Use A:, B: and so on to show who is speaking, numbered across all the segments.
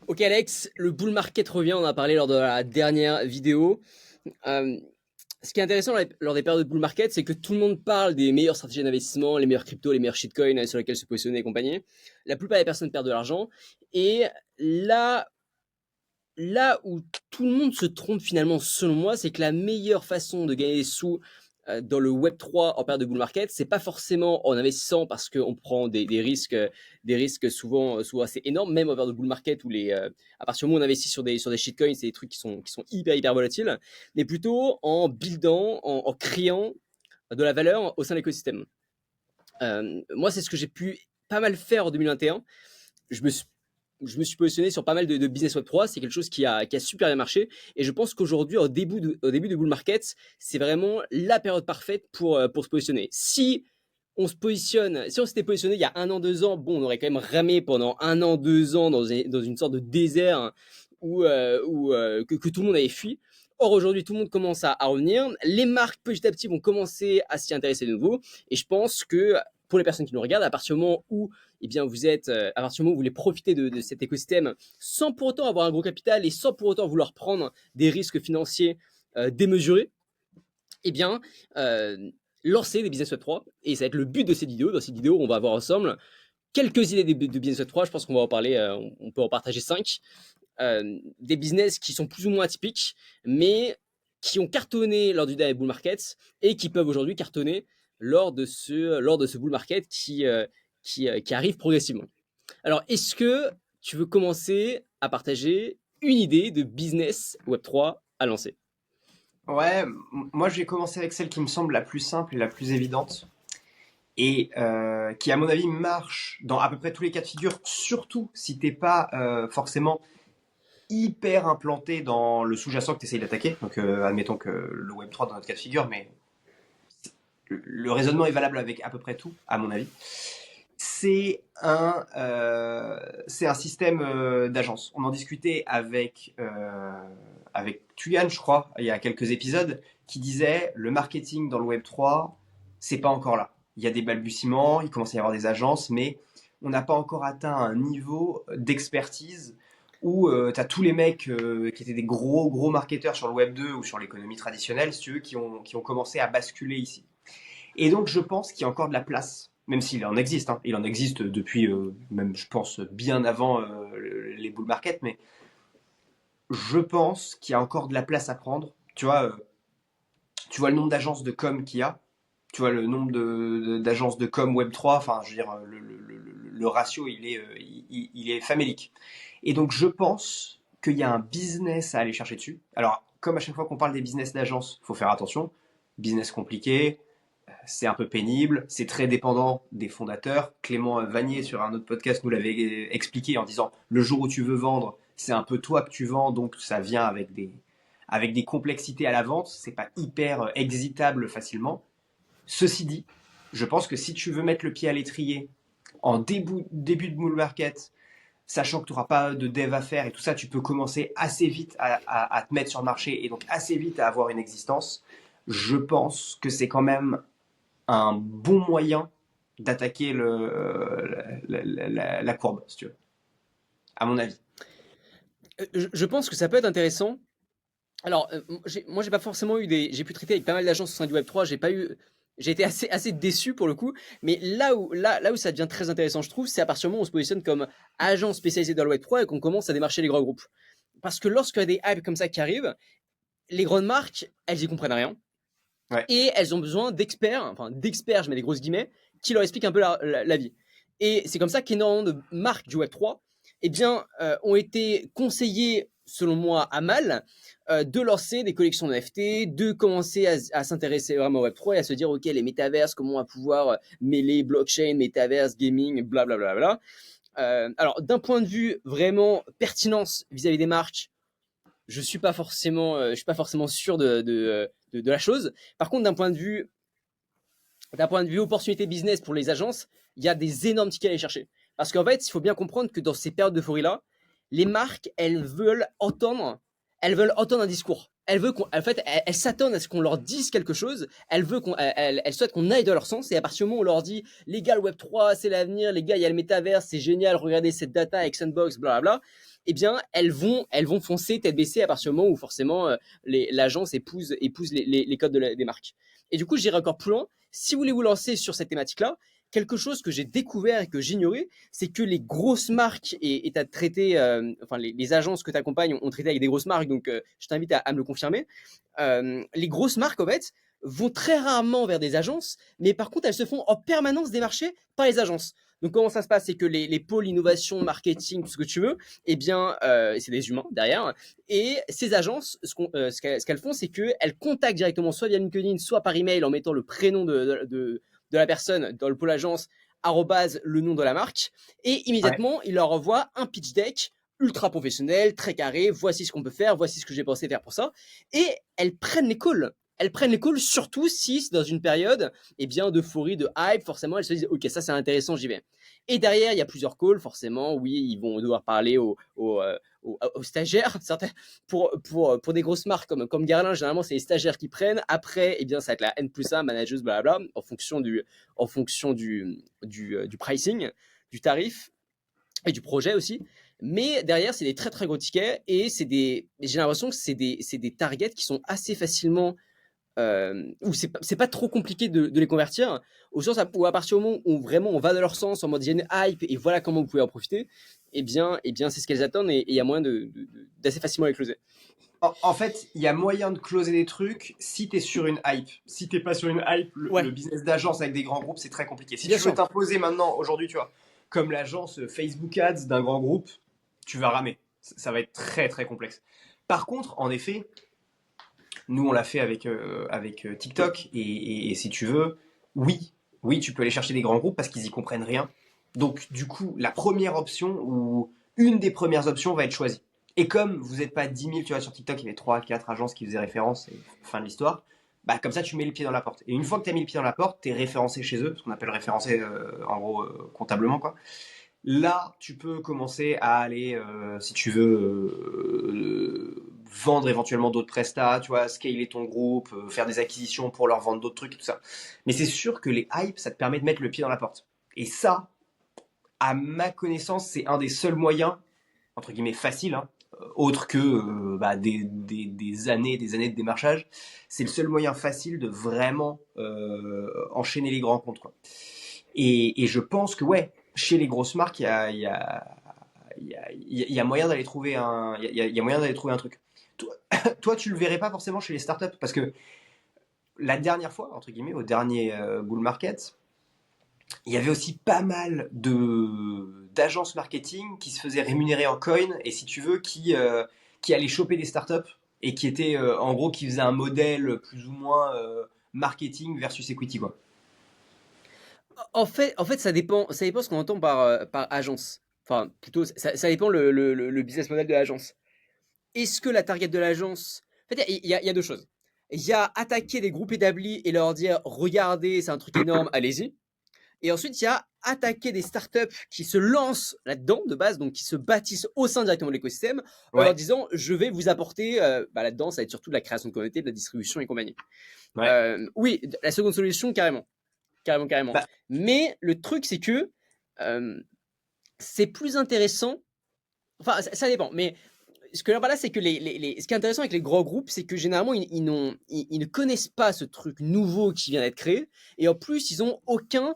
A: Ok Alex, le bull market revient, on en a parlé lors de la dernière vidéo. Euh, Ce qui est intéressant lors des périodes de bull market, c'est que tout le monde parle des meilleures stratégies d'investissement, les meilleurs cryptos, les meilleurs shitcoins sur lesquels se positionner et compagnie. La plupart des personnes perdent de l'argent. Et là, là où tout le monde se trompe finalement, selon moi, c'est que la meilleure façon de gagner des sous dans le Web3 en période de bull market, c'est pas forcément en investissant parce qu'on prend des risques souvent assez énormes, même en période de bull market où à partir du moment où on investit sur des shitcoins, c'est des trucs qui sont hyper volatiles, mais plutôt en buildant, en créant de la valeur au sein de l'écosystème. Moi, c'est ce que j'ai pu pas mal faire en 2021. Je me suis je me suis positionné sur pas mal de business web 3. C'est quelque chose qui a super bien marché. Et je pense qu'aujourd'hui, au début de bull market, c'est vraiment la période parfaite pour se positionner. Si on s'était positionné il y a un an, 2 ans, bon, on aurait quand même ramé pendant un an, 2 ans dans une sorte de désert que tout le monde avait fui. Or, aujourd'hui, tout le monde commence à revenir. Les marques, petit à petit, vont commencer à s'y intéresser de nouveau. Et je pense que pour les personnes qui nous regardent, à partir du moment où eh bien, à partir du moment où vous voulez profiter de cet écosystème sans pour autant avoir un gros capital et sans pour autant vouloir prendre des risques financiers démesurés, eh bien, euh, lancer des business web 3. Et ça va être le but de cette vidéo. Dans cette vidéo, on va voir ensemble quelques idées de business web 3. Je pense qu'on va en parler, on peut en partager 5. Des business qui sont plus ou moins atypiques, mais qui ont cartonné lors du dernier bull market et qui peuvent aujourd'hui cartonner lors de ce bull market qui arrive progressivement. Alors, est-ce que tu veux commencer à partager une idée de business Web3 à lancer?
B: Ouais, moi je vais commencer avec celle qui me semble la plus simple et la plus évidente, et qui à mon avis marche dans à peu près tous les cas de figure, surtout si t'es pas forcément hyper implanté dans le sous-jacent que tu essayes d'attaquer. Donc admettons que le Web3 dans notre cas de figure, mais le raisonnement est valable avec à peu près tout, à mon avis. C'est un système d'agence. On en discutait avec Tuyan, je crois, il y a quelques épisodes, qui disait le marketing dans le Web 3, c'est pas encore là. Il y a des balbutiements, il commence à y avoir des agences, mais on n'a pas encore atteint un niveau d'expertise où tu as tous les mecs qui étaient des gros marketeurs sur le Web 2 ou sur l'économie traditionnelle, si tu veux, qui ont commencé à basculer ici. Et donc, je pense qu'il y a encore de la place, même s'il en existe, hein. Il en existe depuis, même, je pense, bien avant les bull markets, mais je pense qu'il y a encore de la place à prendre. Tu vois le nombre d'agences de com qu'il y a, tu vois le nombre d'agences de com Web3, enfin, je veux dire, le ratio, il est famélique. Et donc, je pense qu'il y a un business à aller chercher dessus. Alors, comme à chaque fois qu'on parle des business d'agence, il faut faire attention. Business compliqué, c'est un peu pénible, c'est très dépendant des fondateurs. Clément Vanier, sur un autre podcast, nous l'avait expliqué en disant le jour où tu veux vendre, c'est un peu toi que tu vends, donc ça vient avec des complexités à la vente. C'est pas hyper exitable facilement. Ceci dit, je pense que si tu veux mettre le pied à l'étrier en début de bull market, sachant que tu n'auras pas de dev à faire et tout ça, tu peux commencer assez vite à te mettre sur le marché et donc assez vite à avoir une existence. Je pense que c'est quand même un bon moyen d'attaquer la courbe, si tu veux, à mon avis.
A: Je pense que ça peut être intéressant. Alors, moi, j'ai pas forcément eu des. J'ai pu traiter avec pas mal d'agences au sein du Web3. J'ai pas eu. J'ai été assez déçu pour le coup. Mais là où ça devient très intéressant, je trouve, c'est à partir du moment où on se positionne comme agent spécialisé dans le Web3 et qu'on commence à démarcher les grands groupes. Parce que lorsqu'il y a des hypes comme ça qui arrivent, les grandes marques, elles y comprennent rien.
B: Ouais.
A: Et elles ont besoin d'experts, je mets des grosses guillemets, qui leur expliquent un peu la vie. Et c'est comme ça qu'énormément de marques du Web3 eh bien, ont été conseillées, selon moi, à mal, de lancer des collections de NFT, de commencer à s'intéresser vraiment au Web3 et à se dire, OK, les métaverses, comment on va pouvoir mêler blockchain, métaverse, gaming, blablabla. Bla, bla, bla. Alors, d'un point de vue vraiment pertinence vis-à-vis des marques, je suis pas forcément sûr de la chose. Par contre, d'un point de vue opportunité business pour les agences, il y a des énormes tickets à aller chercher. Parce qu'en fait, il faut bien comprendre que dans ces périodes d'euphorie là, les marques, elles veulent entendre un discours. elle veut en fait, elle s'attend à ce qu'on leur dise quelque chose. Elle souhaite qu'on aille dans leur sens. Et à partir du moment où on leur dit, les gars, le Web 3, c'est l'avenir, les gars, il y a le métavers, c'est génial, regardez cette data avec Sandbox, blablabla. Eh bien, elles vont foncer tête baissée à partir du moment où forcément l'agence épouse les codes des marques. Et du coup, j'irai encore plus loin. Si vous voulez vous lancer sur cette thématique-là, quelque chose que j'ai découvert et que j'ignorais, c'est que les grosses marques, et tu as traité, enfin les agences que tu accompagnes ont traité avec des grosses marques, donc je t'invite à me le confirmer. Les grosses marques, en fait, vont très rarement vers des agences, mais par contre, elles se font en permanence démarcher par les agences. Donc comment ça se passe? C'est que les pôles innovation, marketing, tout ce que tu veux, eh bien, c'est des humains derrière. Et ces agences, ce qu'elles font, c'est qu'elles contactent directement soit via LinkedIn, soit par email en mettant le prénom de la personne dans le pôle agence, arrobase le nom de la marque, et
B: Ouais.
A: immédiatement, il leur envoie un pitch deck ultra professionnel, très carré, voici ce qu'on peut faire, voici ce que j'ai pensé faire pour ça, et elles prennent les calls. Elles prennent les calls surtout si c'est dans une période d'euphorie, de hype, forcément elles se disent ok, ça c'est intéressant, j'y vais. Et derrière, il y a plusieurs calls, forcément, oui, ils vont devoir parler aux stagiaires. Certains, pour des grosses marques comme Garlin, généralement, c'est les stagiaires qui prennent. Après, ça va être la N+1, manageuse, blablabla, en fonction du pricing, du tarif et du projet aussi. Mais derrière, c'est des très très gros tickets et j'ai l'impression que c'est des targets qui sont assez facilement où c'est pas trop compliqué de les convertir, au sens où à partir du moment où vraiment on va dans leur sens en mode il y a une hype et voilà comment vous pouvez en profiter, bien c'est ce qu'elles attendent et il y a moyen d'assez facilement les closer.
B: En fait, il y a moyen de closer des trucs si tu es sur une hype. Si t'es pas sur une hype, le
A: Ouais,
B: business d'agence avec des grands groupes, c'est très compliqué. Si
A: bien
B: tu veux
A: sûr.
B: t'imposer maintenant, aujourd'hui, tu vois, comme l'agence Facebook Ads d'un grand groupe, tu vas ramer. Ça va être très très complexe. Par contre, en effet, nous on l'a fait avec TikTok et si tu veux, oui, oui, tu peux aller chercher des grands groupes parce qu'ils y comprennent rien. Donc du coup, la première option ou une des premières options va être choisie. Et comme vous n'êtes pas 10 000, tu vois, sur TikTok, il y avait 3 4 agences qui faisaient référence et fin de l'histoire. Bah, comme ça, tu mets le pied dans la porte. Et une fois que tu as mis le pied dans la porte, tu es référencé chez eux, ce qu'on appelle référencé en gros comptablement, quoi. Là, tu peux commencer à aller, si tu veux, vendre éventuellement d'autres prestats, tu vois, scaler ton groupe, faire des acquisitions pour leur vendre d'autres trucs et tout ça. Mais c'est sûr que les hypes, ça te permet de mettre le pied dans la porte. Et ça, à ma connaissance, c'est un des seuls moyens, entre guillemets, faciles, hein, autre que des années de démarchage. C'est le seul moyen facile de vraiment enchaîner les grands comptes, quoi. Et je pense que, ouais, chez les grosses marques, il y a moyen d'aller trouver il y a moyen d'aller trouver un truc. Toi, toi, tu le verrais pas forcément chez les startups parce que la dernière fois, entre guillemets, au dernier bull market, il y avait aussi pas mal de d'agences marketing qui se faisaient rémunérer en coin et si tu veux qui allaient choper des startups et qui étaient en gros qui faisaient un modèle plus ou moins marketing versus equity, quoi.
A: En fait, ça dépend ce qu'on entend par agence. Enfin, plutôt, ça dépend le business model de l'agence. Est-ce que la target de l'agence... En fait, il y a deux choses. Il y a attaquer des groupes établis et leur dire, regardez, c'est un truc énorme, allez-y. Et ensuite, il y a attaquer des startups qui se lancent là-dedans de base, donc qui se bâtissent au sein directement de l'écosystème, en leur
B: Ouais,
A: disant je vais vous apporter, là-dedans, ça va être surtout de la création de communauté, de la distribution et compagnie.
B: ouais.
A: Oui, la seconde solution, carrément. Carrément, carrément.
B: Bah,
A: Mais le truc, c'est que euh, c'est plus intéressant. Enfin, ça dépend. Mais ce que là, c'est que ce qui est intéressant avec les grands groupes, c'est que généralement, ils ne connaissent pas ce truc nouveau qui vient d'être créé. Et en plus, ils ont aucun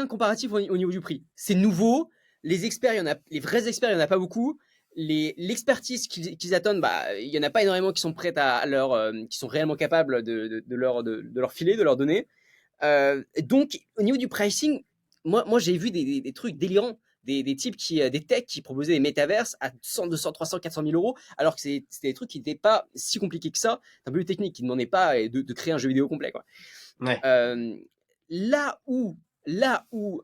A: comparatif au niveau du prix. C'est nouveau. Les experts, les vrais experts, il n'y en a pas beaucoup. L'expertise qu'ils attendent, il n'y en a pas énormément qui sont prêts qui sont réellement capables de leur filer, de leur donner. Donc, au niveau du pricing, moi j'ai vu des trucs délirants. Des types des techs qui proposaient des métaverses à 100, 200, 300, 400 000 euros, alors que c'était des trucs qui n'étaient pas si compliqués que ça, d'un peu plus technique, qui ne demandaient pas de créer un jeu vidéo complet, quoi.
B: ouais.
A: Euh, là où, là où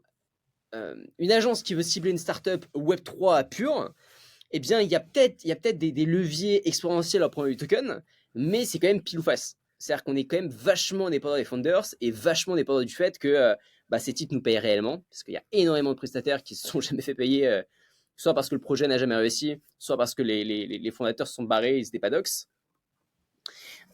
A: une agence qui veut cibler une startup Web3 pure, eh bien, il y a peut-être des leviers exponentiels à prendre du token, mais c'est quand même pile ou face. C'est-à-dire qu'on est quand même vachement dépendant des founders et vachement dépendant du fait que ces types nous payent réellement, parce qu'il y a énormément de prestataires qui se sont jamais fait payer, soit parce que le projet n'a jamais réussi, soit parce que les fondateurs se sont barrés, ils n'étaient pas docs.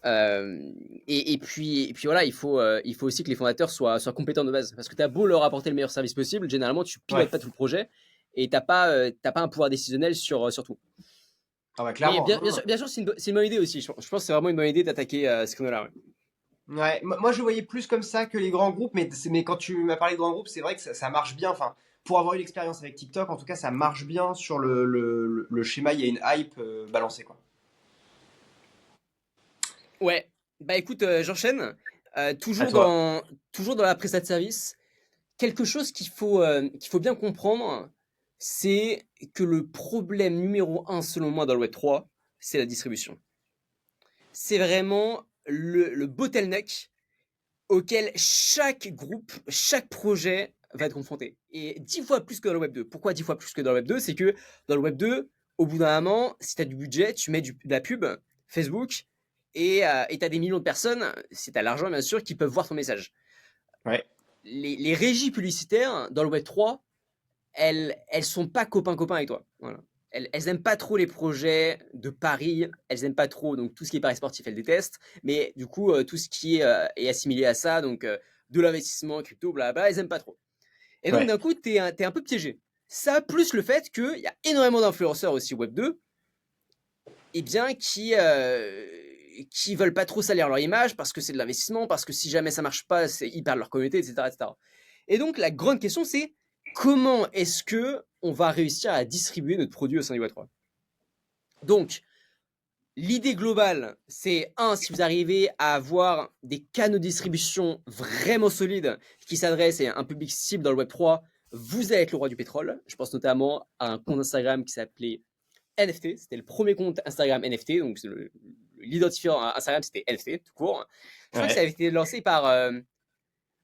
A: Euh, et puis voilà, il faut aussi que les fondateurs soient compétents de base. Parce que tu as beau leur apporter le meilleur service possible, généralement, tu pilotes
B: Ouais.
A: pas tout le projet et t'as pas un pouvoir décisionnel sur tout.
B: Ah bah
A: Mais
B: clairement.
A: bien,
B: Non, non.
A: bien sûr, c'est une bonne idée aussi. Je pense que c'est vraiment une bonne idée d'attaquer ce créneau-là. Ouais.
B: Ouais, moi je voyais plus comme ça que les grands groupes, mais quand tu m'as parlé de grands groupes, c'est vrai que ça marche bien. Enfin, pour avoir eu l'expérience avec TikTok, en tout cas, ça marche bien sur le schéma. Il y a une hype balancée, quoi.
A: Ouais. Bah écoute, j'enchaîne.
B: À toi.
A: Toujours dans la prestation de service, quelque chose qu'il faut bien comprendre, c'est que le problème numéro un, selon moi, dans le Web3, c'est la distribution. C'est vraiment le bottleneck auquel chaque groupe, chaque projet va être confronté. Et 10 fois plus que dans le Web 2. Pourquoi 10 fois plus que dans le Web 2? C'est que dans le Web 2, au bout d'un moment, si tu as du budget, tu mets de la pub, Facebook, et tu as des millions de personnes, si tu as l'argent bien sûr, qui peuvent voir ton message.
B: Ouais,
A: Les régies publicitaires dans le Web 3, elles sont pas copains-copains avec toi. Voilà. Elles aiment pas trop les projets de paris, elles aiment pas trop, donc tout ce qui est paris sportif, elles détestent, mais du coup, tout ce qui est assimilé à ça, donc de l'investissement, crypto, blablabla, elles aiment pas trop. Et donc
B: ouais,
A: d'un coup, t'es un peu piégé. Ça, plus le fait qu'il y a énormément d'influenceurs aussi Web 2, eh bien, qui veulent pas trop salir leur image parce que c'est de l'investissement, parce que si jamais ça marche pas, ils perdent leur communauté, etc., etc. Et donc la grande question, c'est comment est-ce que on va réussir à distribuer notre produit au sein du Web3. Donc, l'idée globale, c'est si vous arrivez à avoir des canaux de distribution vraiment solides qui s'adressent à un public cible dans le Web3, vous allez être le roi du pétrole. Je pense notamment à un compte Instagram qui s'appelait NFT. C'était le premier compte Instagram NFT. Donc, l'identifiant Instagram, c'était NFT, tout court. Je crois que ça
B: ouais.
A: avait été lancé par.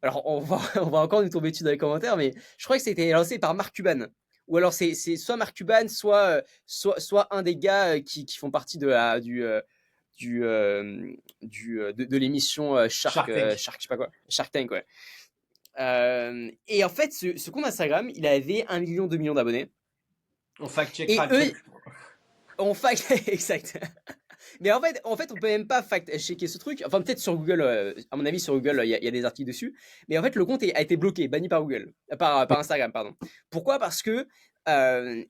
A: Alors, on va encore nous tomber dessus dans les commentaires, mais je crois que c'était lancé par Mark Cuban. Ou alors, c'est soit Mark Cuban, soit un des gars qui font partie de l'émission
B: Shark Tank.
A: Shark, je sais pas quoi, Shark Tank, ouais. Et en fait, ce compte Instagram, il avait 1 million, 2 millions d'abonnés.
B: On
A: Et
B: fact-checkera bien.
A: eux, on fact, exact. Mais en fait, on peut même pas fact-checker ce truc. Enfin, peut-être sur Google, à mon avis, sur Google, il y a des articles dessus. Mais en fait, le compte a été bloqué, banni par Google, par Instagram, pardon. Pourquoi? Parce que euh,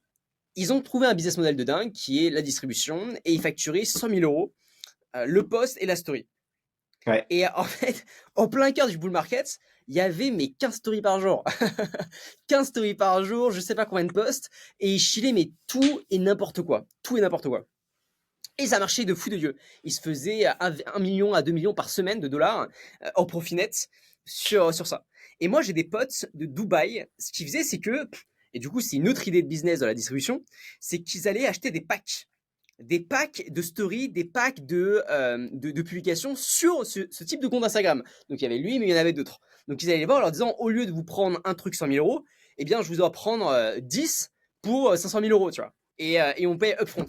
A: ils ont trouvé un business model de dingue qui est la distribution et ils facturaient 100 000 euros le post et la story.
B: Ouais.
A: Et en fait, en plein cœur du bull market, il y avait mais 15 stories par jour. 15 stories par jour, je sais pas combien de posts, et ils chillaient mais tout et n'importe quoi. Tout et n'importe quoi. Et ça marchait de fou de Dieu. Ils se faisaient 1 million à 2 millions par semaine de dollars en profit net sur ça. Et moi, j'ai des potes de Dubaï. Ce qu'ils faisaient, c'est que, et du coup, c'est une autre idée de business dans la distribution, c'est qu'ils allaient acheter des packs. Des packs de stories, des packs de publications sur ce type de compte Instagram. Donc il y avait lui, mais il y en avait d'autres. Donc ils allaient les voir en leur disant, au lieu de vous prendre un truc 100 000 euros, eh bien je vous dois prendre 10 pour 500 000 euros, tu vois. Et on paye upfront.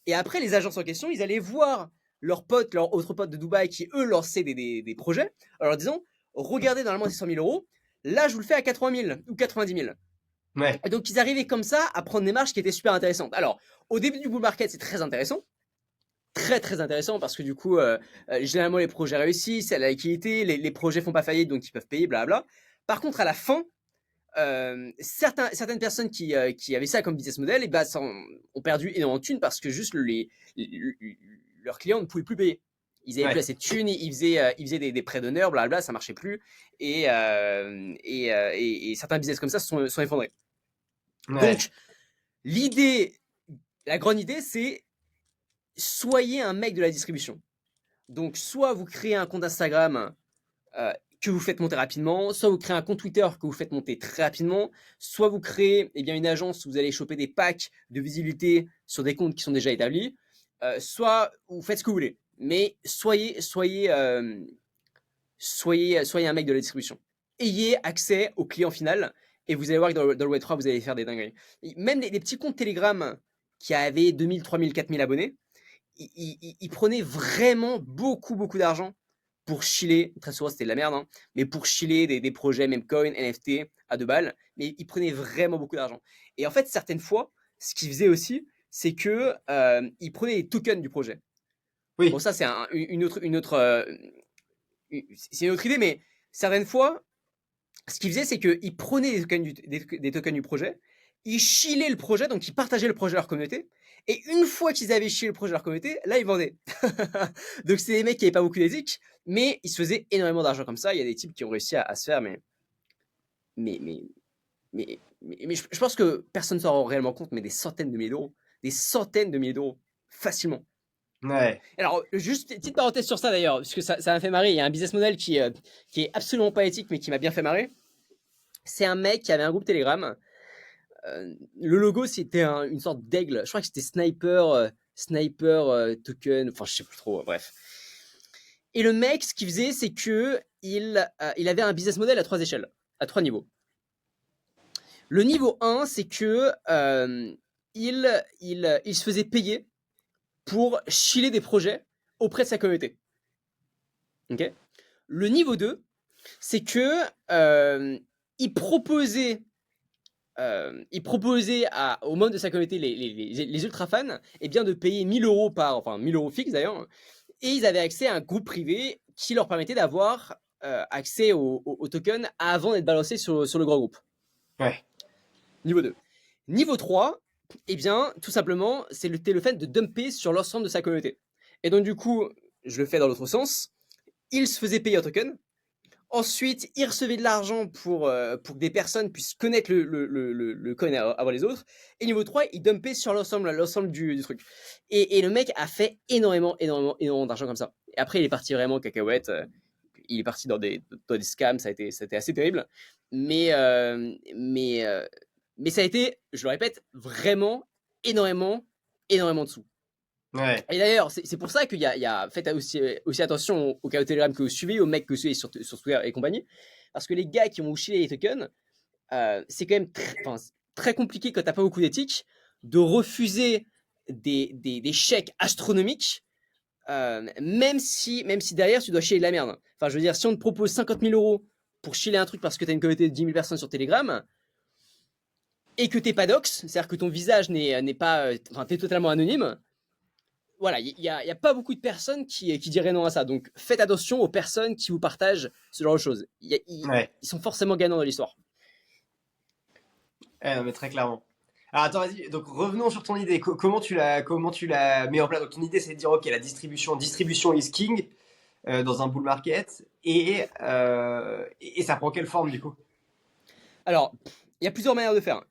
A: Et après, les agences en question, ils allaient voir leurs potes, leurs autres potes de Dubaï qui, eux, lançaient des projets, en leur disant, regardez, normalement, c'est 100 000 euros, là, je vous le fais à 80 000 ou 90 000.
B: Ouais.
A: Et donc, ils arrivaient comme ça à prendre des marges qui étaient super intéressantes. Alors, au début du bull market, c'est très intéressant. Très, très intéressant parce que du coup, généralement, les projets réussissent, il y a la liquidité, les projets font pas faillite, donc ils peuvent payer, blablabla. Par contre, à la fin, certaines personnes qui avaient ça comme business model, et bah, ont perdu énormément de thunes parce que juste leurs clients ne pouvaient plus payer. Ils avaient plus
B: Ouais.
A: assez de thunes, ils faisaient des prêts d'honneur, blablabla, ça marchait plus. Et certains business comme ça sont effondrés.
B: Ouais.
A: Donc, l'idée, la grande idée, c'est soyez un mec de la distribution. Donc, soit vous créez un compte Instagram euh, que vous faites monter rapidement, soit vous créez un compte Twitter que vous faites monter très rapidement, soit vous créez bien, une agence où vous allez choper des packs de visibilité sur des comptes qui sont déjà établis, soit vous faites ce que vous voulez. Mais soyez un mec de la distribution. Ayez accès au client final et vous allez voir que dans le Web3, vous allez faire des dingueries. Même les petits comptes Telegram qui avaient 2000, 3000, 4000 abonnés, ils prenaient vraiment beaucoup, beaucoup d'argent pour chiller. Très souvent, c'était de la merde, hein, mais pour chiller des projets, même coin, NFT, à 2 balles. Mais ils prenaient vraiment beaucoup d'argent. Et en fait, certaines fois, ce qu'ils faisaient aussi, c'est que ils prenaient les tokens du projet.
B: Oui,
A: Bon, ça, c'est c'est une autre idée, mais certaines fois, ce qu'ils faisaient, c'est qu'ils prenaient des tokens du projet, ils shillaient le projet, donc ils partageaient le projet à leur communauté, et une fois qu'ils avaient shillé le projet à leur communauté, là, ils vendaient. Donc, c'est des mecs qui n'avaient pas beaucoup d'éthique, mais ils se faisaient énormément d'argent comme ça. Il y a des types qui ont réussi à se faire, mais, mais, je pense que personne ne s'en rend réellement compte, mais des centaines de milliers d'euros. Des centaines de milliers d'euros. Facilement.
B: ouais,
A: Alors, juste une petite parenthèse sur ça d'ailleurs, parce que ça m'a fait marrer. Il y a un business model qui est absolument pas éthique, mais qui m'a bien fait marrer. C'est un mec qui avait un groupe Telegram. Le logo, c'était une sorte d'aigle. Je crois que c'était Sniper Token. Enfin, je sais plus trop. Bref. Et le mec, ce qu'il faisait, c'est que il avait un business model à 3 échelles, à 3 niveaux. Le niveau 1, c'est que il se faisait payer pour chiller des projets auprès de sa communauté. Ok. Le niveau 2, c'est que il proposait aux membres de sa communauté, les ultra fans, eh bien de payer 1000 euros enfin 1000 euros fixe d'ailleurs, et ils avaient accès à un groupe privé qui leur permettait d'avoir accès au token avant d'être balancé sur le grand groupe.
B: ouais.
A: Niveau 2. Niveau 3, eh bien, tout simplement, c'était le fait de dumper sur l'ensemble de sa communauté. Et donc, du coup, je le fais dans l'autre sens, il se faisait payer un token. Ensuite, il recevait de l'argent pour que des personnes puissent connaître le coin avant les autres. Et niveau 3, il dumpait sur l'ensemble du truc. Et le mec a fait énormément d'argent comme ça. Et après, il est parti vraiment cacahuète. Il est parti dans des scams, ça a été assez terrible. Mais, euh, mais, euh, mais ça a été, je le répète, vraiment énormément de sous.
B: Ouais.
A: Et d'ailleurs, c'est pour ça qu'il y a faites aussi attention au canaux Telegram que vous suivez, aux mecs que vous suivez sur Twitter et compagnie. Parce que les gars qui ont chillé les tokens, c'est quand même très compliqué quand t'as pas beaucoup d'éthique de refuser des chèques astronomiques, même si derrière tu dois chiller de la merde. Enfin, je veux dire, si on te propose 50 000 euros pour chiller un truc parce que t'as une communauté de 10 000 personnes sur Telegram et que t'es pas dox, c'est-à-dire que ton visage n'est pas, enfin, t'es totalement anonyme. Voilà, il y a pas beaucoup de personnes qui diraient non à ça. Donc, faites attention aux personnes qui vous partagent ce genre de choses.
B: Ouais.
A: Ils sont forcément gagnants dans l'histoire.
B: Non, mais très clairement. Alors attends, vas-y. Donc revenons sur ton idée. Comment tu l'as mis en place? Donc ton idée, c'est de dire, ok, la distribution is king dans un bull market, et ça prend quelle forme du coup?
A: Alors, il y a plusieurs manières de faire.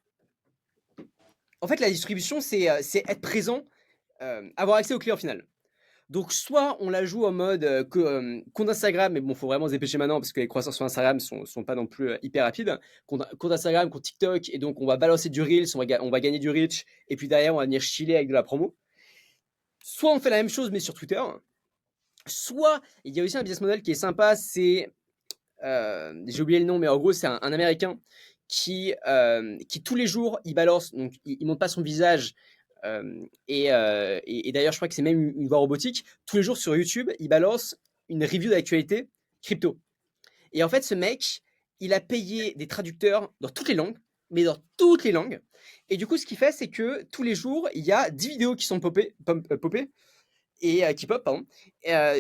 A: En fait, la distribution, c'est être présent, avoir accès au client final. Donc, soit on la joue en mode compte Instagram, mais bon, faut vraiment se dépêcher maintenant parce que les croissances sur Instagram sont pas non plus hyper rapides. Compte Instagram, compte TikTok, et donc on va balancer du Reels, on va gagner du reach, et puis derrière, on va venir chiller avec de la promo. Soit on fait la même chose, mais sur Twitter. Soit, il y a aussi un business model qui est sympa, c'est, j'ai oublié le nom, mais en gros, c'est un Américain qui tous les jours, il balance, donc il monte pas son visage, et d'ailleurs, je crois que c'est même une voix robotique. Tous les jours sur YouTube, il balance une review d'actualité crypto. Et en fait, ce mec, il a payé des traducteurs dans toutes les langues, mais dans toutes les langues. Et du coup, ce qu'il fait, c'est que tous les jours, il y a 10 vidéos qui sont popées, et qui pop, pardon,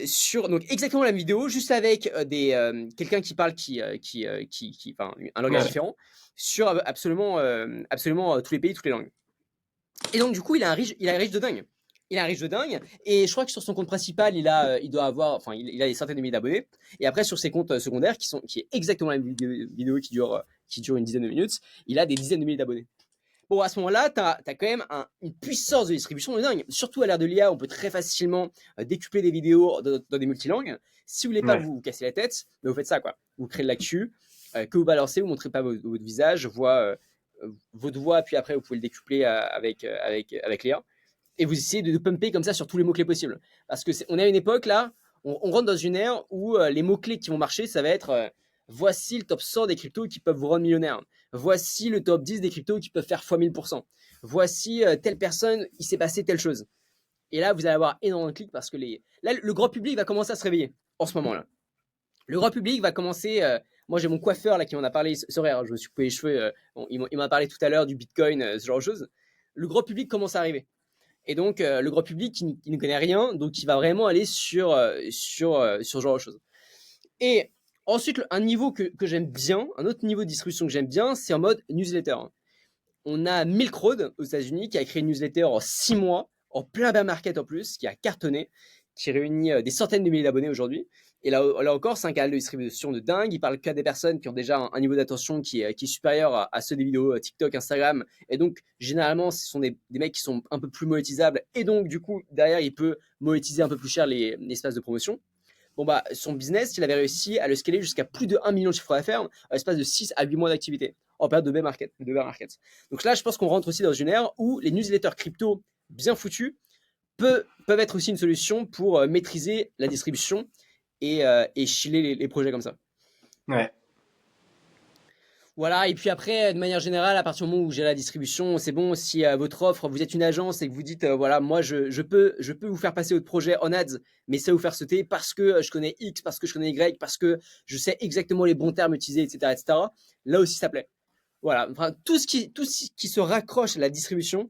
A: sur donc exactement la même vidéo, juste avec quelqu'un qui parle enfin, un langage
B: Ouais.
A: différent sur absolument tous les pays, toutes les langues. Et donc, du coup, il a un riche de dingue. Il a un riche de dingue. Et je crois que sur son compte principal, il doit avoir, enfin, il a des centaines de milliers d'abonnés. Et après, sur ses comptes secondaires, qui est exactement la même vidéo qui dure une dizaine de minutes, il a des dizaines de milliers d'abonnés. Bon, à ce moment-là, tu as quand même une puissance de distribution de dingue. Surtout à l'ère de l'IA, on peut très facilement décupler des vidéos dans des multilangues. Si vous voulez pas
B: Ouais.
A: vous casser la tête, ben vous faites ça, quoi. Vous créez de l'actu, que vous balancez, vous montrez pas votre visage, votre voix, puis après, vous pouvez le décupler avec l'IA. Et vous essayez de pumper comme ça sur tous les mots-clés possibles. Parce que on est à une époque, là, on rentre dans une ère où les mots-clés qui vont marcher, ça va être voici le top 100 des cryptos qui peuvent vous rendre millionnaire. Voici le top 10 des cryptos qui peuvent faire x 1000%. Voici telle personne, il s'est passé telle chose. Et là, vous allez avoir énormément de clics parce que là, le grand public va commencer à se réveiller en ce moment-là. Le grand public va commencer. Moi, j'ai mon coiffeur là qui m'en a parlé. C'est vrai, je me suis coupé les cheveux. Bon, il m'en a parlé tout à l'heure du Bitcoin, ce genre de choses. Le grand public commence à arriver. Et donc, le grand public qui ne connaît rien, donc il va vraiment aller sur ce genre de choses. Et ensuite, un niveau que j'aime bien, un autre niveau de distribution que j'aime bien, c'est en mode newsletter. On a Milk Road aux États-Unis qui a créé une newsletter en 6 mois, en plein bear market en plus, qui a cartonné, qui réunit des centaines de milliers d'abonnés aujourd'hui. Et là encore, c'est un canal de distribution de dingue. Il parle qu'à des personnes qui ont déjà un niveau d'attention qui est supérieur à ceux des vidéos TikTok, Instagram. Et donc, généralement, ce sont des mecs qui sont un peu plus monétisables. Et donc, du coup, derrière, il peut monétiser un peu plus cher les espaces de promotion. Bon, bah, son business, il avait réussi à le scaler jusqu'à plus de 1 million de chiffre d'affaires à l'espace de 6 à 8 mois d'activité en période de bear market. Donc là, je pense qu'on rentre aussi dans une ère où les newsletters crypto bien foutus peuvent être aussi une solution pour maîtriser la distribution et chiller les projets comme ça.
B: Ouais.
A: Voilà, et puis après, de manière générale, à partir du moment où j'ai la distribution, c'est bon, si votre offre, vous êtes une agence et que vous dites, voilà, moi, je peux vous faire passer votre projet en ads, mais ça vous faire sauter parce que je connais X, parce que je connais Y, parce que je sais exactement les bons termes utilisés, etc., etc. Là aussi, ça plaît. Voilà, enfin, tout ce qui se raccroche à la distribution,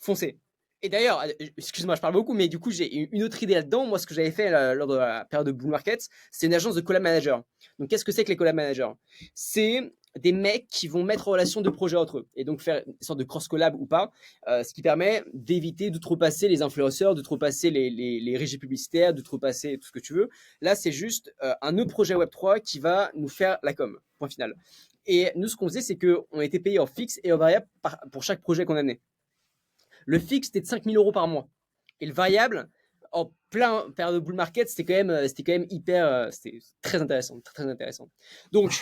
A: foncez. Et d'ailleurs, excuse-moi, je parle beaucoup, mais du coup, j'ai une autre idée là-dedans. Moi, ce que j'avais fait lors de la période de bull market, c'est une agence de collab manager. Donc, qu'est-ce que c'est que les collab managers? C'est des mecs qui vont mettre en relation deux projets entre eux et donc faire une sorte de cross collab ou pas, ce qui permet d'éviter d'outrepasser les influenceurs, d'outrepasser les régies publicitaires, d'outrepasser tout ce que tu veux. Là, c'est juste un autre projet Web3 qui va nous faire la com. Point final. Et nous, ce qu'on faisait, c'est qu'on était payé en fixe et en variable pour chaque projet qu'on amenait. Le fixe, c'était de 5 000 euros par mois. Et le variable, en plein période de bull market, c'était quand même hyper, c'était très intéressant, très intéressant. Donc,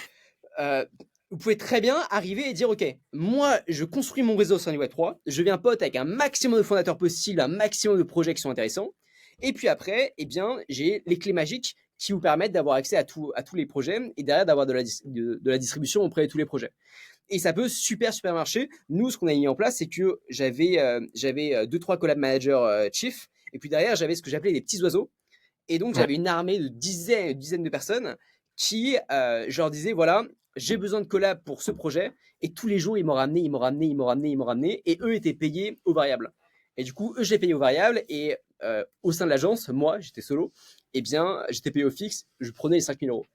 A: vous pouvez très bien arriver et dire, ok, moi, je construis mon réseau sur Web3, je viens pote avec un maximum de fondateurs possibles, un maximum de projets qui sont intéressants. Et puis après, eh bien, j'ai les clés magiques qui vous permettent d'avoir accès à tous les projets et derrière d'avoir de la distribution auprès de tous les projets. Et ça peut super marcher. Nous, ce qu'on a mis en place, c'est que j'avais 2-3 collab managers chief, et puis derrière, j'avais ce que j'appelais des petits oiseaux. Et donc, j'avais une armée de dizaines de personnes qui, je leur disais, voilà, j'ai besoin de collab pour ce projet. Et tous les jours, ils m'ont ramené, et eux étaient payés au variable. Et du coup, eux, je les payais au variable, et au sein de l'agence, moi, j'étais solo, eh bien, j'étais payé au fixe, je prenais les 5 000 euros.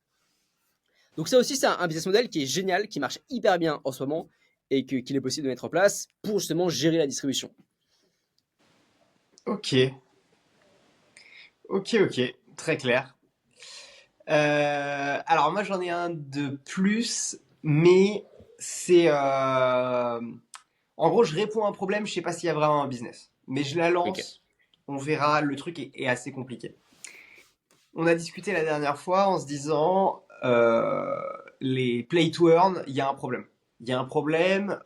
A: Donc ça aussi, c'est un business model qui est génial, qui marche hyper bien en ce moment et qu'il est possible de mettre en place pour justement gérer la distribution.
B: Ok, très clair. Alors moi j'en ai un de plus, mais c'est en gros je réponds à un problème, je sais pas s'il y a vraiment un business, mais je la lance,
A: Okay.
B: on verra. Le truc est assez compliqué. On a discuté la dernière fois en se disant les play to earn, il y a un problème. Il y a un problème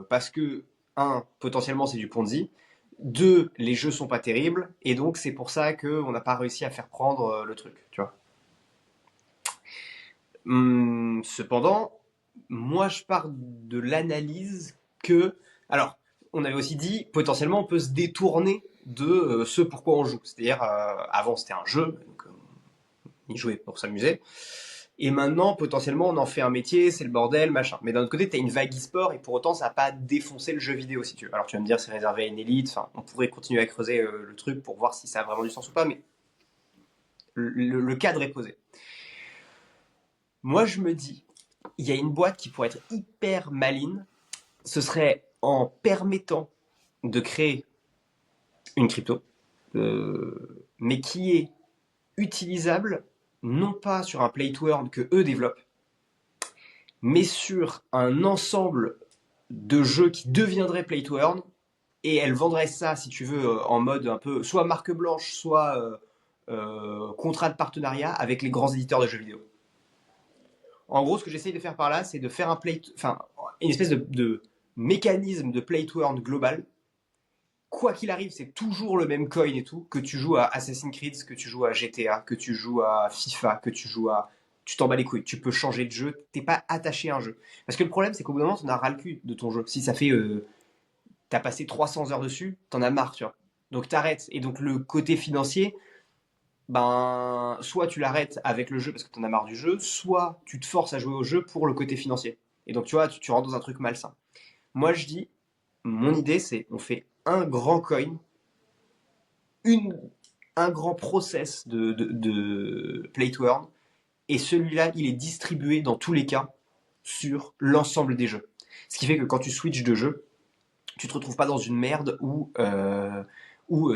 B: parce que un, potentiellement c'est du Ponzi. Deux, les jeux sont pas terribles et donc c'est pour ça qu'on n'a pas réussi à faire prendre le truc, tu vois. Cependant, moi je pars de l'analyse que, alors, on avait aussi dit potentiellement on peut se détourner de ce pourquoi on joue. C'est-à-dire avant c'était un jeu, donc on y jouait pour s'amuser. Et maintenant, potentiellement, on en fait un métier, c'est le bordel, machin. Mais d'un autre côté, t'as une vague e-sport et pour autant, ça n'a pas défoncé le jeu vidéo, si tu veux. Alors, tu vas me dire, c'est réservé à une élite. Enfin, on pourrait continuer à creuser le truc pour voir si ça a vraiment du sens ou pas, mais le cadre est posé. Moi, je me dis, il y a une boîte qui pourrait être hyper maligne. Ce serait en permettant de créer une crypto, mais qui est utilisable non pas sur un play to earn que eux développent, mais sur un ensemble de jeux qui deviendraient play to earn, et elle vendrait ça, si tu veux, en mode un peu soit marque blanche, soit contrat de partenariat avec les grands éditeurs de jeux vidéo. En gros, ce que j'essaye de faire par là, c'est de faire une espèce de mécanisme de play to earn global. Quoi qu'il arrive, c'est toujours le même coin et tout, que tu joues à Assassin's Creed, que tu joues à GTA, que tu joues à FIFA, que tu joues à... Tu t'en bats les couilles, tu peux changer de jeu, t'es pas attaché à un jeu. Parce que le problème, c'est qu'au bout d'un moment, t'en as ras le cul de ton jeu. Si ça fait... t'as passé 300 heures dessus, t'en as marre, tu vois. Donc t'arrêtes. Et donc le côté financier, ben... Soit tu l'arrêtes avec le jeu parce que t'en as marre du jeu, soit tu te forces à jouer au jeu pour le côté financier. Et donc tu vois, tu rentres dans un truc malsain. Moi, je dis, mon idée, c'est on fait un grand coin une, un grand process de Play to Earn, et celui-là, il est distribué dans tous les cas sur l'ensemble des jeux. Ce qui fait que quand tu switches de jeu, tu te retrouves pas dans une merde où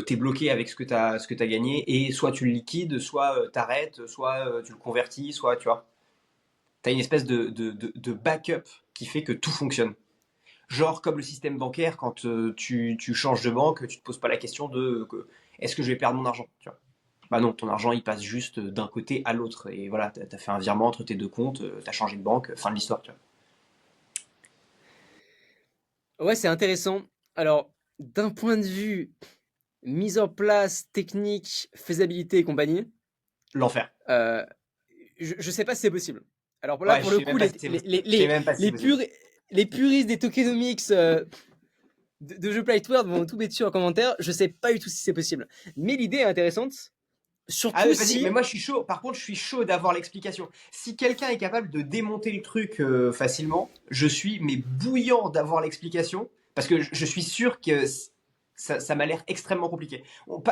B: t'es bloqué avec ce que t'as gagné, et soit tu le liquides, soit t'arrêtes, soit tu le convertis, soit tu vois. T'as une espèce de backup qui fait que tout fonctionne. Genre comme le système bancaire, quand tu changes de banque, tu te poses pas la question de est-ce que je vais perdre mon argent, tu vois. Bah non, ton argent il passe juste d'un côté à l'autre. Et voilà, t'as fait un virement entre tes deux comptes, t'as changé de banque, fin de l'histoire, tu vois.
A: Ouais, c'est intéressant. Alors, d'un point de vue mise en place, technique, faisabilité et compagnie,
B: L'enfer.
A: euh, je sais pas si c'est possible. Alors là,
B: Ouais, je
A: pour le
B: sais même
A: coup,
B: pas si c'est possible. Je sais même pas si c'est possible.
A: les puristes des tokenomics de jeux Play2 vont tout mettre dessus en commentaire. Je sais pas du tout si c'est possible. Mais l'idée est intéressante,
B: Ah
A: surtout
B: mais vas-y, mais
A: si...
B: moi je suis chaud. Par contre, je suis chaud d'avoir l'explication. Si quelqu'un est capable de démonter le truc facilement, je suis mais bouillant d'avoir l'explication parce que je suis sûr que ça m'a l'air extrêmement compliqué.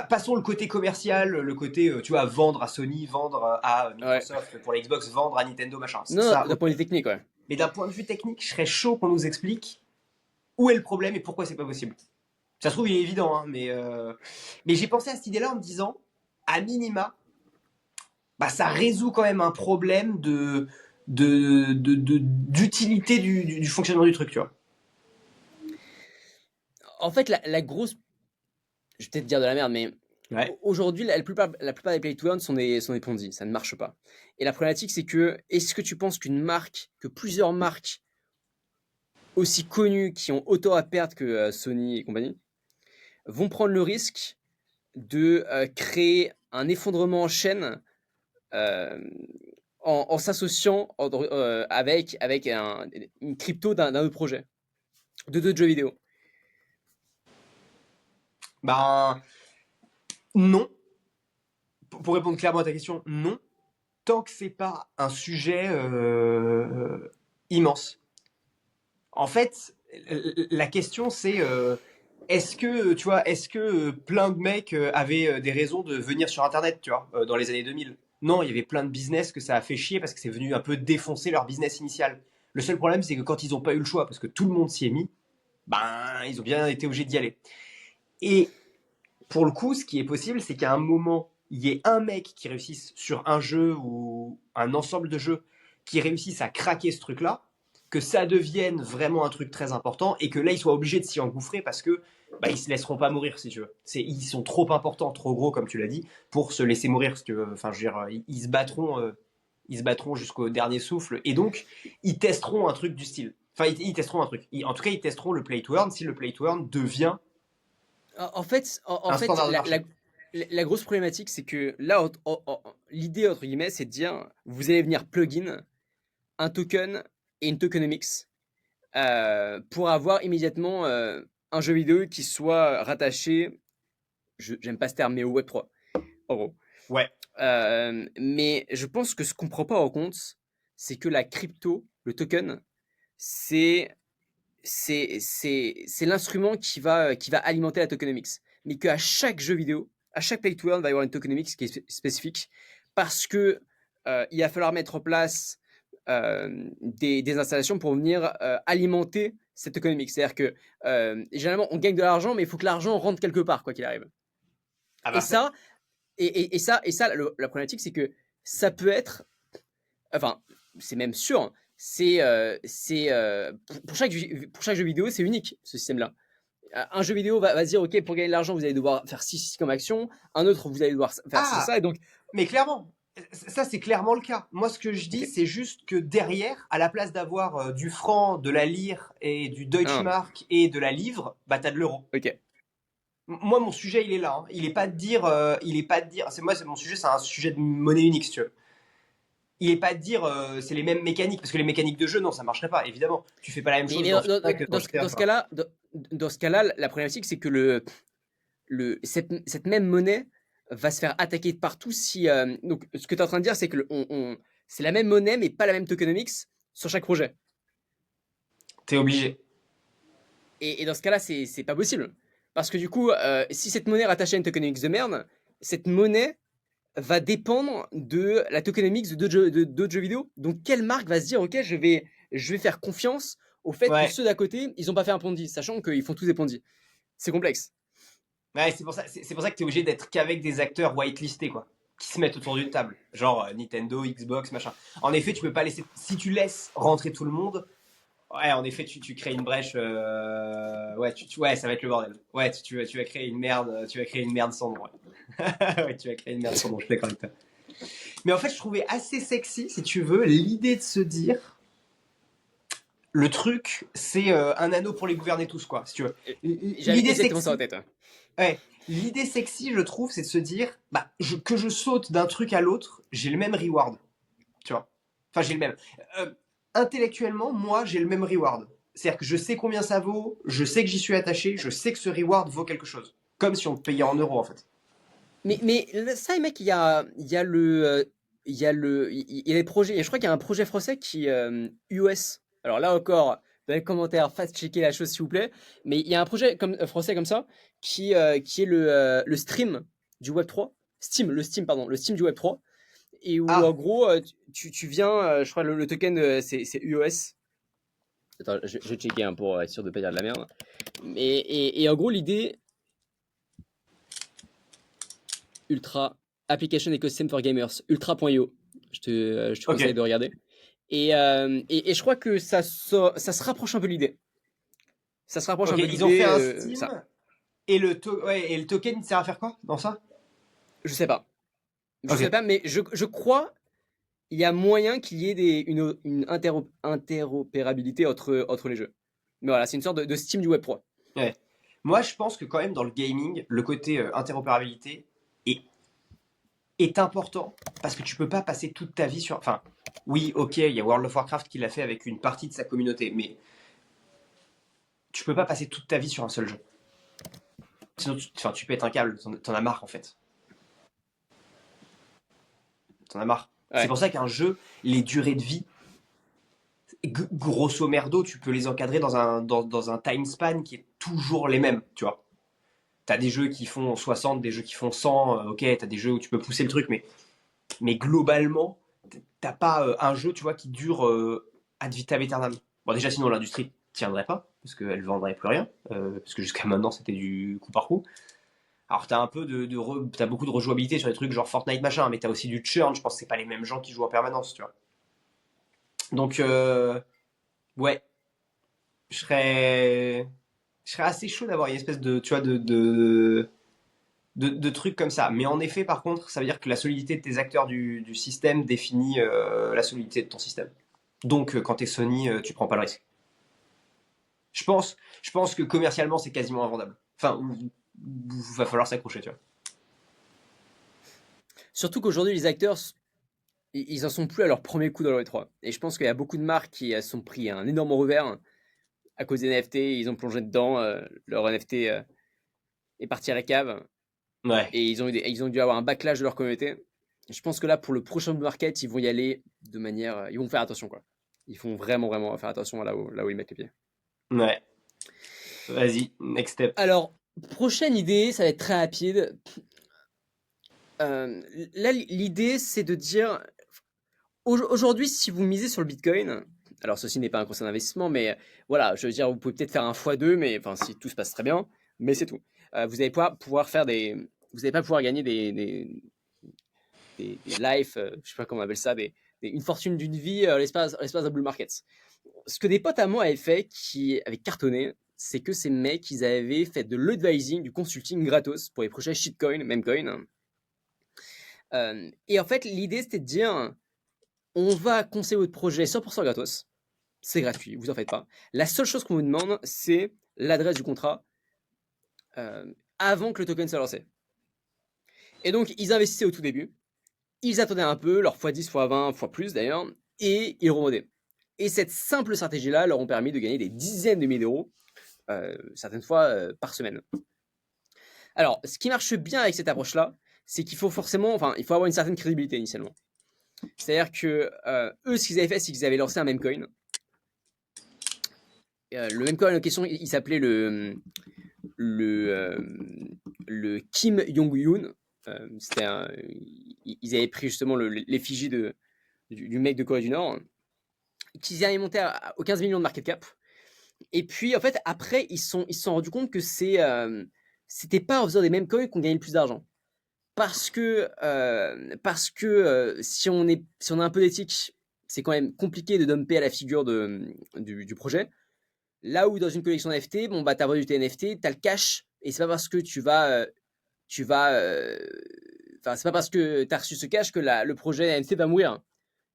B: Passons le côté commercial, le côté tu vois vendre à Sony, vendre à
A: Ouais.
B: Microsoft pour la Xbox, vendre à Nintendo machin.
A: Non,
B: Ça,
A: d'un
B: ok.
A: point de vue technique, ouais.
B: Mais d'un point de vue technique, je serais chaud qu'on nous explique où est le problème et pourquoi c'est pas possible. Ça se trouve il est évident, hein, mais j'ai pensé à cette idée-là en me disant à minima bah, ça résout quand même un problème d'utilité du fonctionnement du truc, tu vois.
A: En fait, la grosse... Je vais peut-être dire de la merde, mais
B: Ouais.
A: aujourd'hui, la plupart des Play-to-Earn sont des Ponzi. Ça ne marche pas. Et la problématique, c'est que, est-ce que tu penses que plusieurs marques aussi connues, qui ont autant à perdre que Sony et compagnie, vont prendre le risque de créer un effondrement en chaîne euh, en s'associant avec une crypto d'un autre projet, de d'autres jeux vidéo?
B: Ben, non. Pour répondre clairement à ta question, non. Tant que c'est pas un sujet immense. En fait, la question c'est est-ce que tu vois, est-ce que plein de mecs avaient des raisons de venir sur Internet, tu vois, dans les années 2000? Non, il y avait plein de business que ça a fait chier parce que c'est venu un peu défoncer leur business initial. Le seul problème, c'est que quand ils n'ont pas eu le choix, parce que tout le monde s'y est mis, ben ils ont bien été obligés d'y aller. Et pour le coup, ce qui est possible, c'est qu'à un moment, il y ait un mec qui réussisse sur un jeu ou un ensemble de jeux qui réussissent à craquer ce truc-là, que ça devienne vraiment un truc très important et que là, ils soient obligés de s'y engouffrer parce que bah, ils se laisseront pas mourir, si tu veux. Ils sont trop importants, trop gros, comme tu l'as dit, pour se laisser mourir, si tu veux. Enfin, je veux dire, ils se battront jusqu'au dernier souffle et donc, ils testeront un truc du style. Enfin, ils testeront un truc. En tout cas, ils testeront le play to earn si le play to earn devient
A: En
B: un
A: fait,
B: standard de marché.
A: la grosse problématique, c'est que là, l'idée, entre guillemets, c'est de dire, vous allez venir plugin un token et une tokenomics pour avoir immédiatement un jeu vidéo qui soit rattaché, j'aime pas ce terme, mais au Web3, en gros.
B: Ouais.
A: Mais je pense que ce qu'on prend pas en compte, c'est que la crypto, le token, c'est c'est l'instrument qui va alimenter la tokenomics. Mais qu'à chaque jeu vidéo, à chaque play to earn, va y avoir une tokenomics qui est spécifique parce que il va falloir mettre en place des installations pour venir alimenter cette tokenomics. C'est-à-dire que généralement, on gagne de l'argent, mais il faut que l'argent rentre quelque part, quoi qu'il arrive.
B: Ah
A: Et
B: bah ça,
A: ça, la problématique, c'est que ça peut être, enfin, c'est même sûr, hein, pour chaque jeu vidéo, c'est unique ce système-là. Un jeu vidéo va se dire, ok, pour gagner de l'argent, vous allez devoir faire 6 comme action, un autre, vous allez devoir faire
B: ah,
A: ça, et donc,
B: mais clairement, ça c'est clairement le cas. Moi, ce que je dis,
A: ok,
B: c'est juste que derrière, à la place d'avoir du franc, de la lire et du
A: un,
B: Deutschmark et de la livre, bah t'as de l'euro.
A: ok.
B: Moi, mon sujet, il est là, hein. Il est pas de dire, c'est mon sujet, c'est un sujet de monnaie unique, si tu veux. Il est pas de dire, c'est les mêmes mécaniques, parce que les mécaniques de jeu, non, ça marcherait pas, évidemment. Tu fais pas la même chose
A: Mais
B: dans FIFA que dans GTA,
A: dans ce
B: quoi.
A: cas-là, dans ce cas-là, la problématique, c'est que cette même monnaie va se faire attaquer de partout si. Donc, ce que tu es en train de dire, c'est que c'est la même monnaie, mais pas la même tokenomics sur chaque projet.
B: T'es obligé.
A: Et dans ce cas-là, c'est pas possible. Parce que du coup, si cette monnaie est rattachée à une tokenomics de merde, cette monnaie va dépendre de la tokenomics d'autres jeux vidéo. Donc, quelle marque va se dire, ok, je vais faire confiance au fait que
B: Ouais,
A: ceux d'à côté, ils n'ont pas fait un Ponzi, sachant qu'ils font tous des Ponzi. C'est complexe.
B: ouais, c'est pour ça que t'es obligé d'être qu'avec des acteurs whitelistés, quoi, qui se mettent autour d'une table, genre Nintendo, Xbox, machin. En effet, tu peux pas laisser, si tu laisses rentrer tout le monde, ouais, en effet, tu crées une brèche, ouais, ouais, ça va être le bordel. Ouais, tu vas créer une merde, tu vas créer une merde sans nom. Ouais. Ouais, tu vas créer une merde sans nom, je suis d'accord avec toi. Mais en fait, je trouvais assez sexy, si tu veux, l'idée de se dire, le truc, c'est un anneau pour les gouverner tous, quoi, si tu veux.
A: J'avais
B: L'idée
A: exactement ça en
B: sexy,
A: tête.
B: ouais, l'idée sexy, je trouve, c'est de se dire, bah, que je saute d'un truc à l'autre, j'ai le même reward, tu vois. Enfin, j'ai le même. Euh, Intellectuellement, moi, j'ai le même reward. C'est-à-dire que je sais combien ça vaut, je sais que j'y suis attaché, je sais que ce reward vaut quelque chose. Comme si on te payait en euros, en fait.
A: Mais ça, mec, il y a les projets. Et je crois qu'il y a un projet français qui US. Alors là encore, dans les commentaires, fact-checker la chose s'il vous plaît. Mais il y a un projet français comme ça qui est le stream du Web 3. Le Steam du Web 3. Et où en
B: Ah,
A: gros, tu viens, je crois le token c'est UOS. Attends, je vais checker hein, pour être sûr de pas dire de la merde. Et en gros, l'idée, Ultra Application Ecosystem for Gamers, ultra.io. Je te
B: ok.
A: conseille de regarder. Et je crois que ça se rapproche un peu de l'idée. Ça se rapproche
B: Ok,
A: un peu de
B: ils ont fait
A: l'idée,
B: un
A: ça.
B: Steam, ouais, et le token, il sert à faire quoi dans ça?
A: Je sais pas. Je sais
B: Ok.
A: pas, mais je crois il y a moyen qu'il y ait une interopérabilité entre les jeux. Mais voilà, c'est une sorte de Steam du Web 3.
B: Ouais. Moi, je pense que quand même, dans le gaming, le côté interopérabilité est, est important parce que tu peux pas passer toute ta vie sur... Enfin, oui, ok, il y a World of Warcraft qui l'a fait avec une partie de sa communauté, mais tu peux pas passer toute ta vie sur un seul jeu. Sinon, enfin, tu pètes un câble, t'en as marre en fait. T'en as marre. C'est
A: Ouais.
B: pour ça qu'un jeu, les durées de vie, grosso merdo, tu peux les encadrer dans un time span qui est toujours les mêmes, tu vois. T'as des jeux qui font 60, des jeux qui font 100, ok, t'as des jeux où tu peux pousser le truc, mais globalement, t'as pas un jeu, tu vois, qui dure ad vitam aeternam. Bon, déjà, sinon, l'industrie tiendrait pas, parce qu'elle vendrait plus rien, parce que jusqu'à maintenant, c'était du coup par coup. Alors, t'as un peu t'as beaucoup de rejouabilité sur des trucs genre Fortnite machin, mais t'as aussi du churn, je pense que c'est pas les mêmes gens qui jouent en permanence, tu vois. Donc, ouais, je serais, je serais assez chaud d'avoir une espèce de, tu vois, de trucs comme ça. Mais en effet, par contre, ça veut dire que la solidité de tes acteurs du système définit la solidité de ton système. Donc, quand t'es Sony, tu prends pas le risque. Je pense que commercialement, c'est quasiment invendable. Enfin, va falloir s'accrocher, tu vois.
A: Surtout qu'aujourd'hui, les acteurs, ils en sont plus à leur premier coup dans le Web3. Et je pense qu'il y a beaucoup de marques qui se sont pris un énorme revers à cause des NFT. Ils ont plongé dedans, leur NFT est parti à la cave.
B: Ouais,
A: Et ils ont dû avoir un backlash de leur communauté. Je pense que là, pour le prochain bull market, ils vont y aller de manière. Ils vont faire attention, quoi. Ils font vraiment, vraiment faire attention à là où ils mettent les pieds.
B: ouais. Vas-y, next step.
A: Alors, prochaine idée, ça va être très rapide. Là, l'idée, c'est de dire. Aujourd'hui, si vous misez sur le Bitcoin, alors ceci n'est pas un conseil d'investissement, mais voilà, je veux dire, vous pouvez peut-être faire un x2, mais enfin, si tout se passe très bien, mais c'est tout. Vous n'allez pas pouvoir faire vous n'allez pas pouvoir gagner des life, je sais pas comment on appelle ça, une fortune d'une vie l'espace d'un bull market. Ce que des potes à moi avaient fait, qui avaient cartonné, c'est que ces mecs, ils avaient fait de l'advising, du consulting gratos pour les projets shitcoin, memecoin. Et en fait, l'idée, c'était de dire, on va conseiller votre projet 100% gratos. C'est gratuit, vous en faites pas. La seule chose qu'on vous demande, c'est l'adresse du contrat avant que le token soit lancé. Et donc, ils investissaient au tout début. Ils attendaient un peu, leur x10, x20, x plus d'ailleurs, et ils remontaient. Et cette simple stratégie-là leur ont permis de gagner des dizaines de milliers d'euros, certaines fois par semaine. Alors, ce qui marche bien avec cette approche-là, c'est qu'il faut forcément, enfin, il faut avoir une certaine crédibilité initialement. C'est-à-dire que eux, ce qu'ils avaient fait, c'est qu'ils avaient lancé un meme coin. Le même coin en question, il s'appelait le, euh, le Kim Jong-un. Ils avaient pris justement l'effigie du mec de Corée du Nord, qu'ils avaient monté aux 15 millions de market cap. Et puis, en fait, après, ils se sont rendus compte que c'était pas en faisant des mêmes coins qu'on gagnait le plus d'argent. Parce que si on a un peu d'éthique, c'est quand même compliqué de dumper à la figure du projet. Là où dans une collection NFT, bon bah t'as vendu tes NFT, t'as le cash, et c'est pas parce que c'est pas parce que t'as reçu ce cash que le projet NFT va mourir.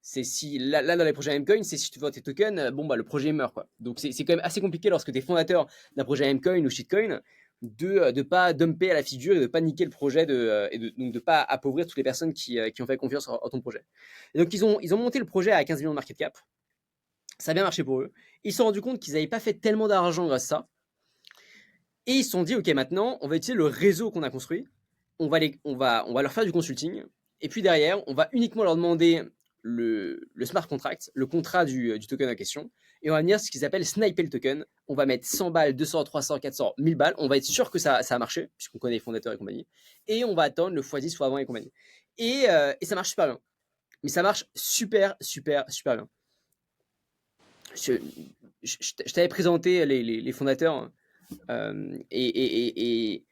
A: C'est si là dans les projets Mcoin, c'est si tu vends tes tokens, bon bah le projet meurt quoi. Donc c'est quand même assez compliqué lorsque tu es fondateur d'un projet Mcoin ou shitcoin de pas dumper à la figure et de pas niquer le projet donc de pas appauvrir toutes les personnes qui ont fait confiance en ton projet. Et donc ils ont monté le projet à 15 millions de market cap. Ça a bien marché pour eux. Ils se sont rendus compte qu'ils n'avaient pas fait tellement d'argent grâce à ça. Et ils se sont dit, ok, maintenant, on va utiliser le réseau qu'on a construit. On va leur faire du consulting. Et puis derrière, on va uniquement leur demander le smart contract, le contrat du token en question. Et on va venir ce qu'ils appellent sniper le token. On va mettre 100 balles, 200, 300, 400, 1000 balles. On va être sûr que ça a marché, puisqu'on connaît les fondateurs et compagnie. Et on va attendre le x10, x20 et compagnie. Et ça marche super bien. Mais ça marche super, super, super bien. Je t'avais présenté les fondateurs et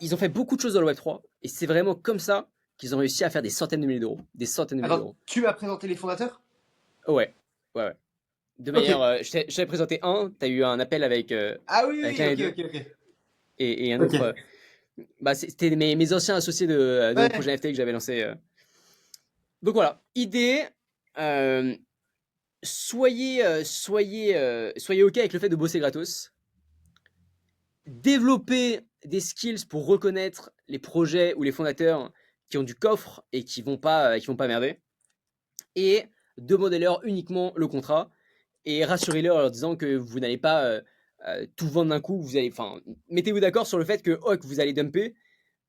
A: ils ont fait beaucoup de choses dans le Web3 et c'est vraiment comme ça qu'ils ont réussi à faire des centaines de milliers d'euros. Des centaines de milliers
B: Attends,
A: d'euros.
B: tu m'as présenté les fondateurs?
A: Ouais, ouais, ouais. De
B: Ok.
A: manière, je t'avais présenté un, t'as eu un appel
B: Ah oui,
A: avec
B: oui,
A: l'un des
B: ok,
A: deux
B: ok, ok.
A: et un
B: Ok.
A: autre. Bah, c'était mes anciens associés de mon
B: Ouais.
A: projet NFT que j'avais lancé. Donc voilà, idée. euh, soyez OK avec le fait de bosser gratos. Développer des skills pour reconnaître les projets ou les fondateurs qui ont du coffre et qui vont pas merder. Et demandez-leur uniquement le contrat et rassurez-les en leur disant que vous n'allez pas tout vendre d'un coup. Mettez-vous d'accord sur le fait que vous allez dumper,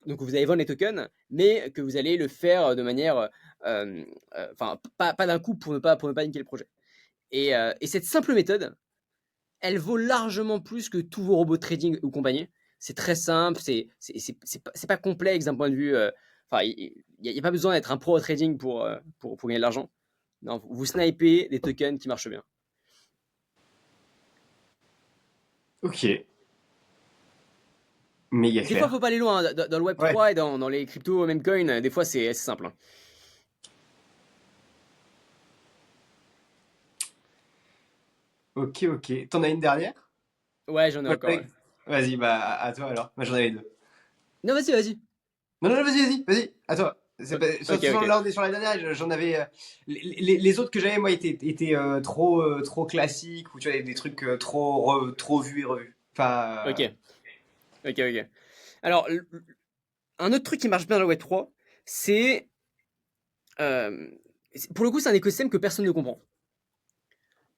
A: donc vous allez vendre les tokens, mais que vous allez le faire de manière, pas d'un coup pour ne pas niquer le projet. Et cette simple méthode, elle vaut largement plus que tous vos robots de trading ou compagnie. C'est très simple, c'est pas complexe d'un point de vue. Il n'y a pas besoin d'être un pro au trading pour gagner de l'argent. Non, vous snipez des tokens qui marchent bien.
B: Ok. Méga
A: Des fois, il
B: clair.
A: faut pas aller loin. Dans le Web
B: Ouais.
A: 3 et dans les cryptos, même coin, des fois, c'est simple.
B: Ok, ok. T'en as une dernière?
A: Ouais, j'en ai
B: Moi,
A: encore. Ouais.
B: Vas-y, bah à toi alors. Moi j'en avais deux.
A: Non, vas-y, vas-y.
B: Non, non, vas-y, à toi.
A: Ok, ok.
B: Là, on est sur la dernière. J'en avais. Les autres que j'avais, moi, étaient trop classiques, ou tu vois, des trucs trop vus et revus.
A: Ok,
B: Enfin.
A: ok, ok. Alors, un autre truc qui marche bien dans le Web 3, c'est. euh, pour le coup, c'est un écosystème que personne ne comprend.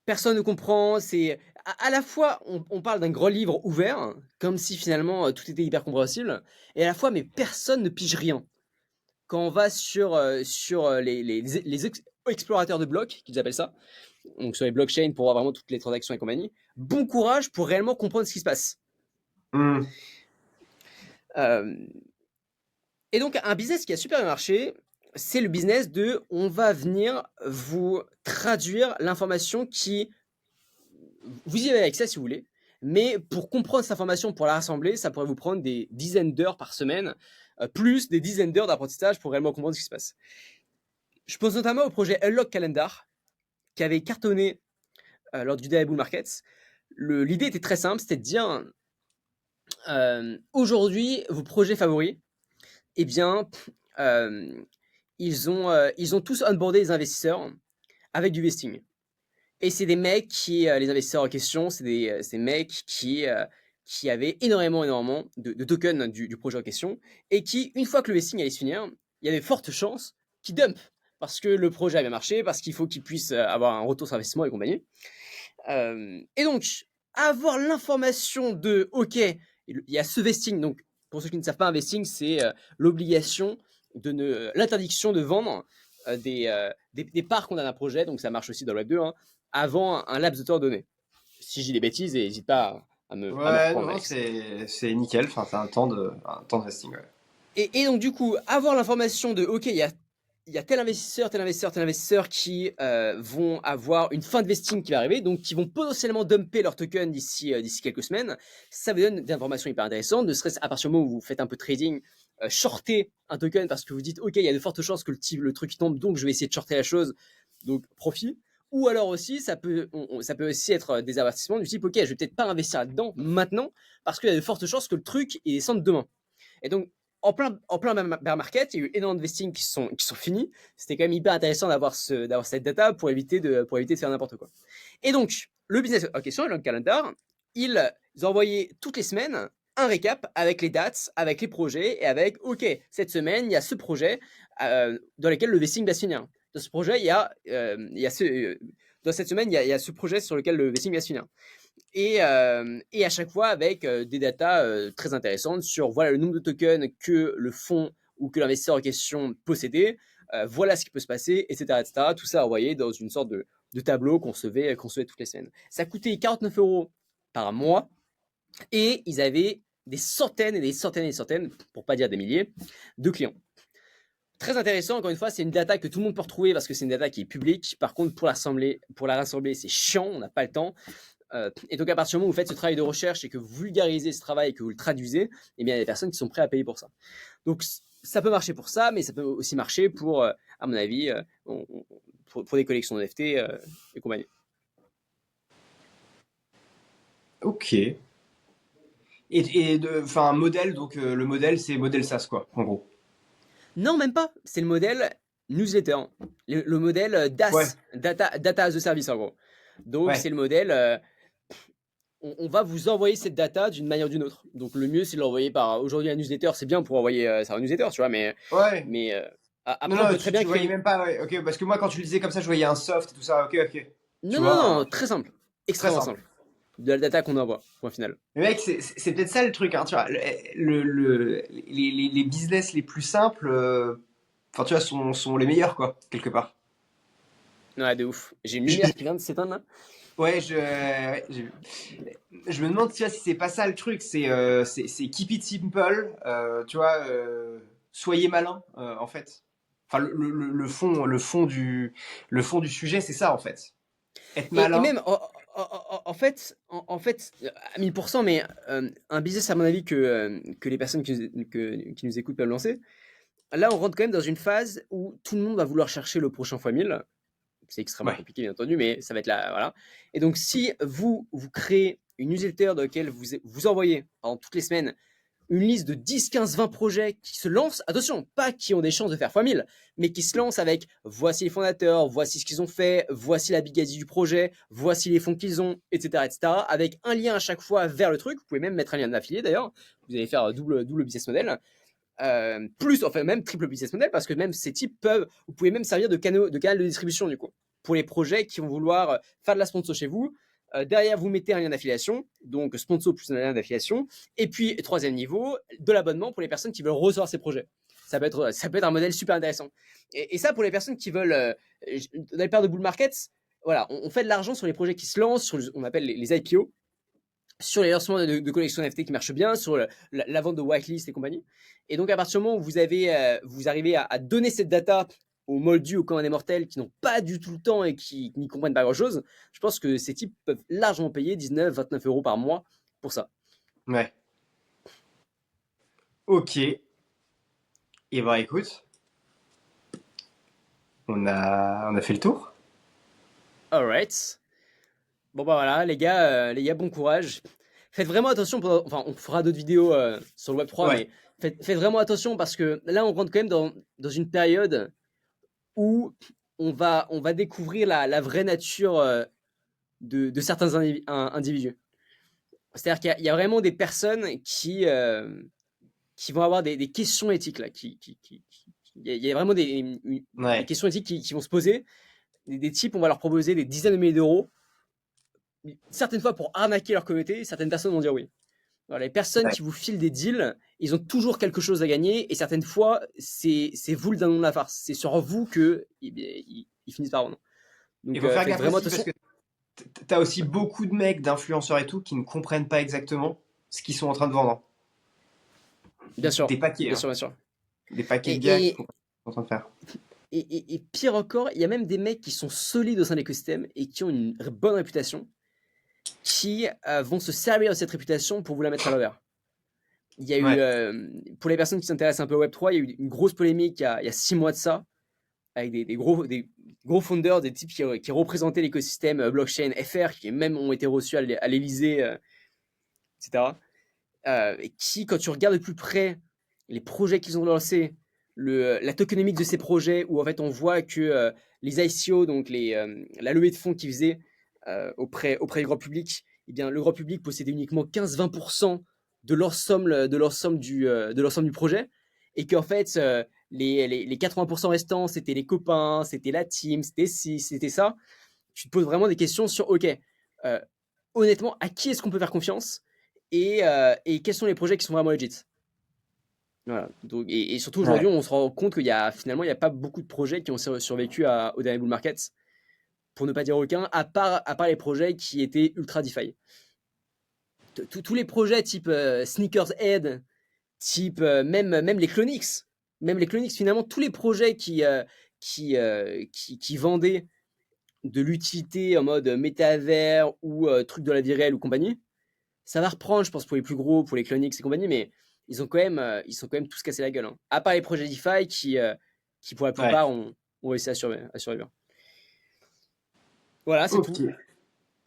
A: Personne ne comprend. C'est à la fois, on parle d'un gros livre ouvert, comme si finalement tout était hyper compréhensible, et à la fois, mais personne ne pige rien. Quand on va sur explorateurs de blocs, qu'ils appellent ça, donc sur les blockchains pour voir vraiment toutes les transactions et compagnie, bon courage pour réellement comprendre ce qui se passe.
B: Hmm.
A: Euh, et donc, un business qui a super bien marché, c'est le business de on va venir vous traduire l'information qui vous y avez accès si vous voulez, mais pour comprendre cette information, pour la rassembler, ça pourrait vous prendre des dizaines d'heures par semaine, plus des dizaines d'heures d'apprentissage pour réellement comprendre ce qui se passe. Je pense notamment au projet Unlock Calendar, qui avait cartonné lors du Day Bull Markets. L'idée était très simple, c'était de dire aujourd'hui, vos projets favoris, eh bien, euh, ils ont tous onboardé les investisseurs avec du vesting. Et c'est des mecs les investisseurs en question, c'est des mecs qui avaient énormément de tokens du projet en question et qui, une fois que le vesting allait se finir, il y avait de fortes chances qu'ils dumpent parce que le projet a bien marché, parce qu'il faut qu'ils puissent avoir un retour sur investissement et compagnie. Et donc, avoir l'information de, OK, il y a ce vesting, donc pour ceux qui ne savent pas, un vesting, c'est l'obligation l'interdiction de vendre des parts qu'on a d'un projet, donc ça marche aussi dans le Web 2, hein, avant un laps de temps donné. Si j'ai des bêtises, n'hésite pas à me
B: Ouais, non,
A: reprendre,
B: non,
A: Alex.
B: c'est nickel. Enfin, t'as un temps de vesting, ouais.
A: Et donc, du coup, avoir l'information de, OK, il y a tel investisseur, tel investisseur, tel investisseur qui vont avoir une fin de vesting qui va arriver, donc qui vont potentiellement dumper leur token d'ici quelques semaines, ça vous donne des informations hyper intéressantes, ne serait-ce à partir du moment où vous faites un peu de trading, shorter un token parce que vous dites, OK, il y a de fortes chances que le truc tombe, donc je vais essayer de shorter la chose, donc profit. Ou alors aussi, ça peut aussi être des avertissements du type, OK, je vais peut-être pas investir là-dedans maintenant, parce qu'il y a de fortes chances que le truc il descende demain. Et donc, en plein bear market, il y a eu énormément de vesting qui sont finis. C'était quand même hyper intéressant d'avoir cette data pour éviter de faire n'importe quoi. Et donc, le business en question, le calendar, ils envoyaient toutes les semaines un récap avec les dates, avec les projets et avec, OK, cette semaine, il y a ce projet dans lequel le vesting va se finir. Dans ce projet, dans cette semaine, il y a ce projet sur lequel le vesting va se finir. Et à chaque fois avec des datas très intéressantes sur voilà le nombre de tokens que le fonds ou que l'investisseur en question possédait, voilà ce qui peut se passer, etc., etc. Tout ça envoyé dans une sorte de tableau qu'on recevait toutes les semaines. Ça coûtait 49 € par mois et ils avaient des centaines et des centaines et des centaines, pour pas dire des milliers, de clients. Très intéressant, encore une fois, c'est une data que tout le monde peut retrouver parce que c'est une data qui est publique. Par contre, pour la rassembler, c'est chiant, on n'a pas le temps. Et donc, à partir du moment où vous faites ce travail de recherche et que vous vulgarisez ce travail et que vous le traduisez, eh bien, il y a des personnes qui sont prêtes à payer pour ça. Donc, ça peut marcher pour ça, mais ça peut aussi marcher pour, à mon avis, pour des collections de NFT et compagnie.
B: Ok. Enfin, modèle, donc le modèle, c'est modèle SaaS, quoi, en gros.
A: Non, même pas. C'est le modèle newsletter. Le modèle
B: Ouais,
A: DAS, data as a service, en gros. Donc,
B: ouais,
A: c'est le modèle. On va vous envoyer cette data d'une manière ou d'une autre. Donc, le mieux, c'est de l'envoyer par aujourd'hui un newsletter. C'est bien pour envoyer ça un newsletter, tu vois, mais,
B: ouais.
A: mais
B: Non,
A: après, on
B: non,
A: peut très bien
B: tu voyais
A: créer.
B: même pas, ouais, ok, parce que moi, quand tu le disais comme ça, je voyais un soft et tout ça, ok, ok. Tu
A: Non, non,
B: vois,
A: non, très simple.
B: très
A: Extrêmement
B: simple.
A: simple. De la data qu'on envoie, point final.
B: Mais mec, c'est peut-être ça le truc, hein, tu vois. Les business les plus simples, enfin, tu vois, sont les meilleurs, quoi, quelque part.
A: Ouais, de ouf. J'ai une
B: Je-
A: lumière
B: je-
A: qui vient de s'éteindre là.
B: ouais, j'ai vu. Je me demande, tu vois, si c'est pas ça le truc, c'est keep it simple, tu vois, soyez malin, en fait. Enfin, le fond du sujet, c'est ça, en fait. Être
A: Et
B: malin.
A: même, en fait, à 1000%, mais un business, à mon avis, que les personnes qui nous écoutent peuvent lancer, là, on rentre quand même dans une phase où tout le monde va vouloir chercher le prochain fois 1000. C'est extrêmement
B: Ouais,
A: compliqué, bien entendu, mais ça va être là, voilà. Et donc, si vous créez une newsletter dans laquelle vous envoyez, pendant toutes les semaines, une liste de 10, 15, 20 projets qui se lancent, attention, pas qui ont des chances de faire x 1000, mais qui se lancent avec voici les fondateurs, voici ce qu'ils ont fait, voici la bigasie du projet, voici les fonds qu'ils ont, etc., etc., avec un lien à chaque fois vers le truc. Vous pouvez même mettre un lien d'affilié d'ailleurs, vous allez faire double business model. Plus, enfin même triple business model, parce que même ces types vous pouvez même servir de canal de distribution du coup, pour les projets qui vont vouloir faire de la sponsor chez vous. Derrière, vous mettez un lien d'affiliation, donc sponsor plus un lien d'affiliation. Et puis, troisième niveau, de l'abonnement pour les personnes qui veulent recevoir ces projets. Ça peut être un modèle super intéressant. Et ça, pour les personnes qui veulent, dans les paires de bull markets, voilà, on fait de l'argent sur les projets qui se lancent, on appelle les IPO, sur les lancements de collections NFT qui marchent bien, sur la vente de whitelist et compagnie. Et donc, à partir du moment où vous arrivez à donner cette data aux moldus, aux communs des mortels qui n'ont pas du tout le temps et qui n'y comprennent pas grand-chose, je pense que ces types peuvent largement payer 19, 29 € par mois pour ça.
B: ouais. Ok. Et bah écoute, on a fait le tour.
A: Alright. Bon bah voilà, les gars, bon courage. Faites vraiment attention, enfin on fera d'autres vidéos sur le Web3,
B: Ouais,
A: mais faites vraiment attention parce que là on rentre quand même dans une période où on va découvrir la vraie nature de certains individus. C'est-à-dire qu'il y a vraiment des personnes qui vont avoir des questions éthiques là. Il y a vraiment des
B: ouais,
A: questions éthiques qui vont se poser. Des types, on va leur proposer des dizaines de milliers d'euros, certaines fois pour arnaquer leur communauté, certaines personnes vont dire oui. Voilà, les personnes
B: ouais.
A: qui vous filent des deals, ils ont toujours quelque chose à gagner et certaines fois, c'est vous le dindon de la farce. C'est sur vous que ils finissent par vendre.
B: Il
A: Donc
B: faut faire
A: faites
B: gaffe
A: vraiment
B: aussi parce
A: attention.
B: que t'as aussi beaucoup de mecs, d'influenceurs et tout, qui ne comprennent pas exactement ce qu'ils sont en train de vendre.
A: Bien sûr,
B: Des paquets,
A: bien
B: hein.
A: sûr, bien sûr.
B: Des paquets de gars qui
A: Et,
B: comprennent ce qu'ils sont en train de faire.
A: et pire encore, il y a même des mecs qui sont solides au sein de l'écosystème et qui ont une bonne réputation, qui vont se servir de cette réputation pour vous la mettre à l'envers. Il y a eu,
B: Ouais,
A: pour les personnes qui s'intéressent un peu au Web3, il y a eu une grosse polémique il y a 6 mois de ça, avec des gros founders, des types qui représentaient l'écosystème blockchain FR, qui même ont été reçus à l'Elysée, etc. Et qui, quand tu regardes de plus près les projets qu'ils ont lancés, la tokenomics de ces projets, où en fait on voit que les ICO, donc la levée de fonds qu'ils faisaient auprès du grand public, eh bien, le grand public possédait uniquement 15-20% de leur somme du projet, et qu'en fait, les 80% restants, c'était les copains, c'était la team, c'était ci, c'était ça. Tu te poses vraiment des questions sur, ok, euh, honnêtement, à qui est-ce qu'on peut faire confiance et quels sont les projets qui sont vraiment legit. Voilà. Donc, et surtout aujourd'hui,
B: ouais,
A: on se rend compte qu'il y a finalement il n'y a pas beaucoup de projets qui ont survécu au dernier bull market, pour ne pas dire aucun, à part les projets qui étaient ultra DeFi. Tous les projets type Sneakers Head, type même les Clonix, finalement, tous les projets qui vendaient de l'utilité en mode métavers ou truc de la vie réelle ou compagnie, ça va reprendre, je pense, pour les plus gros, pour les Clonix et compagnie, mais ils sont quand même tous cassés la gueule, hein. À part les projets DeFi qui pour la
B: ouais.
A: plupart, ont réussi à survivre. Voilà, c'est
B: Ok.
A: tout.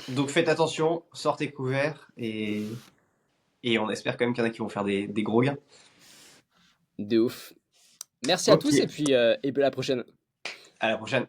B: Donc faites attention, sortez couverts et on espère quand même qu'il y en a qui vont faire des gros gains.
A: De ouf. Merci à
B: Ok,
A: tous et puis à la prochaine.
B: à la prochaine.